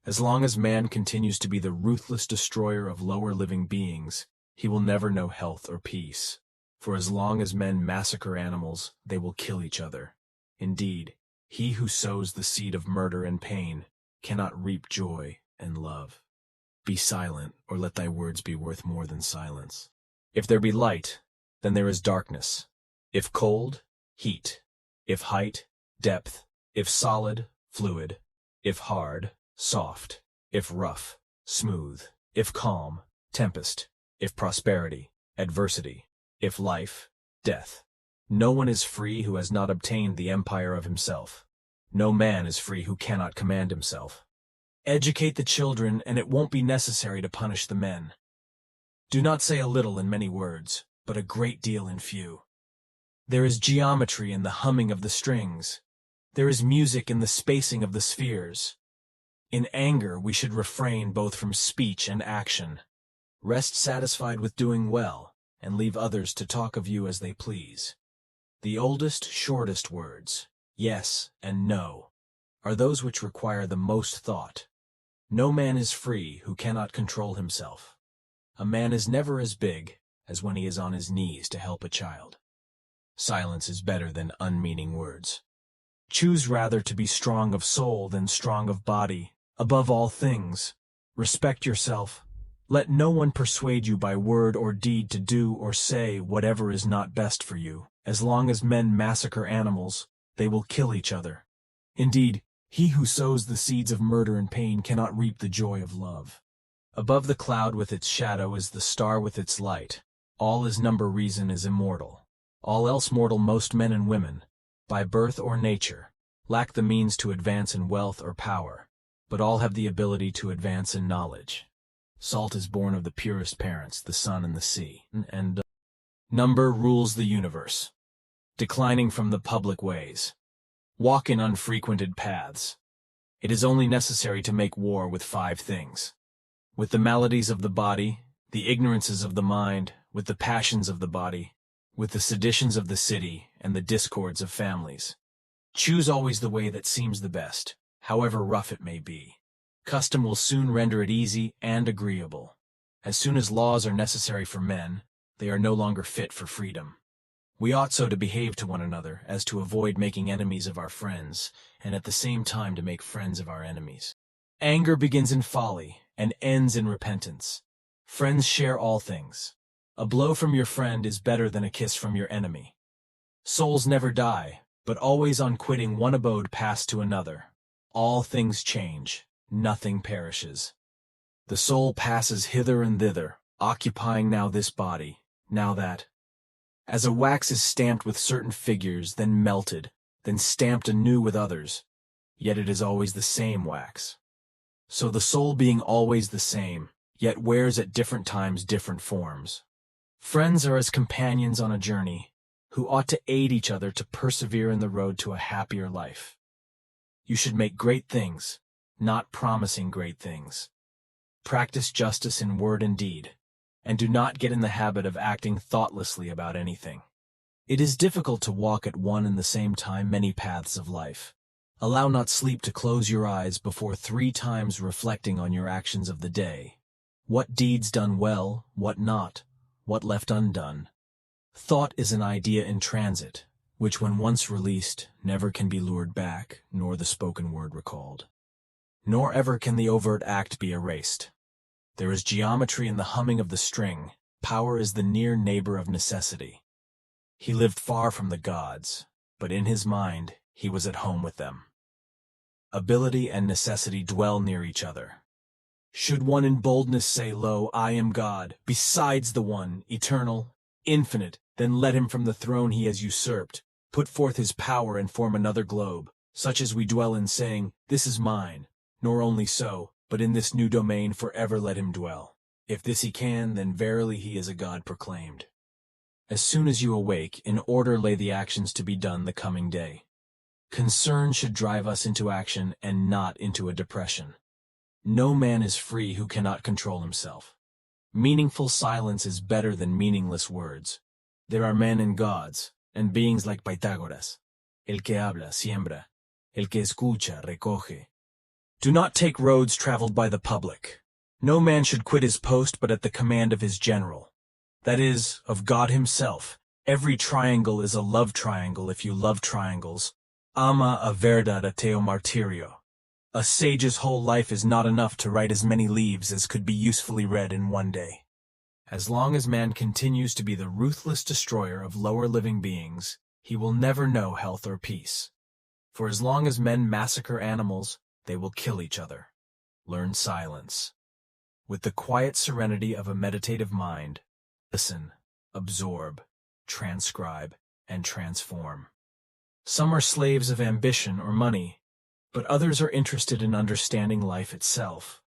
As long as man continues to be the ruthless destroyer of lower living beings, he will never know health or peace. For as long as men massacre animals, they will kill each other. Indeed, he who sows the seed of murder and pain cannot reap joy and love. Be silent, or let thy words be worth more than silence. If there be light, then there is darkness. If cold, heat. If height, depth. If solid, fluid. If hard, soft. If rough, smooth. If calm, tempest. If prosperity, adversity. If life, death. No one is free who has not obtained the empire of himself. No man is free who cannot command himself. Educate the children, and it won't be necessary to punish the men. Do not say a little in many words, but a great deal in few. There is geometry in the humming of the strings. There is music in the spacing of the spheres. In anger we should refrain both from speech and action. Rest satisfied with doing well, and leave others to talk of you as they please. The oldest, shortest words, yes and no, are those which require the most thought. No man is free who cannot control himself. A man is never as big as when he is on his knees to help a child. Silence is better than unmeaning words. Choose rather to be strong of soul than strong of body. Above all things, respect yourself. Let no one persuade you by word or deed to do or say whatever is not best for you. As long as men massacre animals, they will kill each other. Indeed, he who sows the seeds of murder and pain cannot reap the joy of love. Above the cloud with its shadow is the star with its light. All is number reason is immortal. All else mortal most men and women, by birth or nature, lack the means to advance in wealth or power, but all have the ability to advance in knowledge. Salt is born of the purest parents, the sun and the sea, and number rules the universe. Declining from the public ways. Walk in unfrequented paths. It is only necessary to make war with 5 things. With the maladies of the body, the ignorances of the mind, with the passions of the body, with the seditions of the city, and the discords of families. Choose always the way that seems the best, however rough it may be. Custom will soon render it easy and agreeable. As soon as laws are necessary for men, they are no longer fit for freedom. We ought so to behave to one another as to avoid making enemies of our friends, and at the same time to make friends of our enemies. Anger begins in folly and ends in repentance. Friends share all things. A blow from your friend is better than a kiss from your enemy. Souls never die, but always on quitting one abode pass to another. All things change, nothing perishes. The soul passes hither and thither, occupying now this body, now that. As a wax is stamped with certain figures, then melted, then stamped anew with others, yet it is always the same wax. So the soul being always the same, yet wears at different times different forms. Friends are as companions on a journey, who ought to aid each other to persevere in the road to a happier life. You should make great things, not promising great things. Practice justice in word and deed, and do not get in the habit of acting thoughtlessly about anything. It is difficult to walk at one and the same time many paths of life. Allow not sleep to close your eyes before 3 times reflecting on your actions of the day. What deeds done well, what not, what left undone. Thought is an idea in transit, which when once released, never can be lured back, nor the spoken word recalled. Nor ever can the overt act be erased. There is geometry in the humming of the string. Power is the near neighbor of necessity. He lived far from the gods, but in his mind he was at home with them. Ability and necessity dwell near each other. Should one in boldness say, "Lo, I am God," besides the one, eternal, infinite, then let him from the throne he has usurped, put forth his power and form another globe, such as we dwell in, saying, "This is mine," nor only so, but in this new domain forever let him dwell. If this he can, then verily he is a God proclaimed. As soon as you awake, in order lay the actions to be done the coming day. Concern should drive us into action and not into a depression. No man is free who cannot control himself. Meaningful silence is better than meaningless words. There are men and gods, and beings like Pythagoras. El que habla, siembra. El que escucha, recoge. Do not take roads traveled by the public. No man should quit his post but at the command of his general. That is, of God himself. Every triangle is a love triangle if you love triangles. Ama a verdade teo martirio. A sage's whole life is not enough to write as many leaves as could be usefully read in one day. As long as man continues to be the ruthless destroyer of lower living beings, he will never know health or peace. For as long as men massacre animals, they will kill each other. Learn silence. With the quiet serenity of a meditative mind, listen, absorb, transcribe, and transform. Some are slaves of ambition or money, but others are interested in understanding life itself.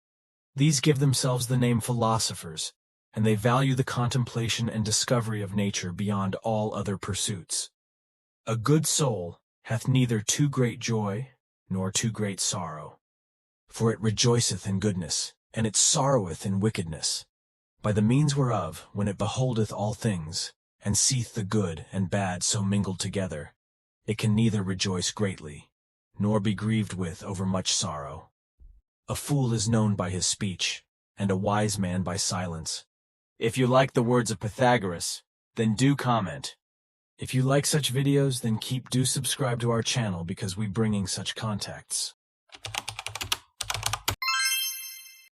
These give themselves the name philosophers, and they value the contemplation and discovery of nature beyond all other pursuits. A good soul hath neither too great joy nor too great sorrow, for it rejoiceth in goodness, and it sorroweth in wickedness, by the means whereof, when it beholdeth all things, and seeth the good and bad so mingled together, it can neither rejoice greatly, nor be grieved with over much sorrow. A fool is known by his speech, and a wise man by silence. If you like the words of Pythagoras, then do comment. If you like such videos, then do subscribe to our channel because we bringing such contacts.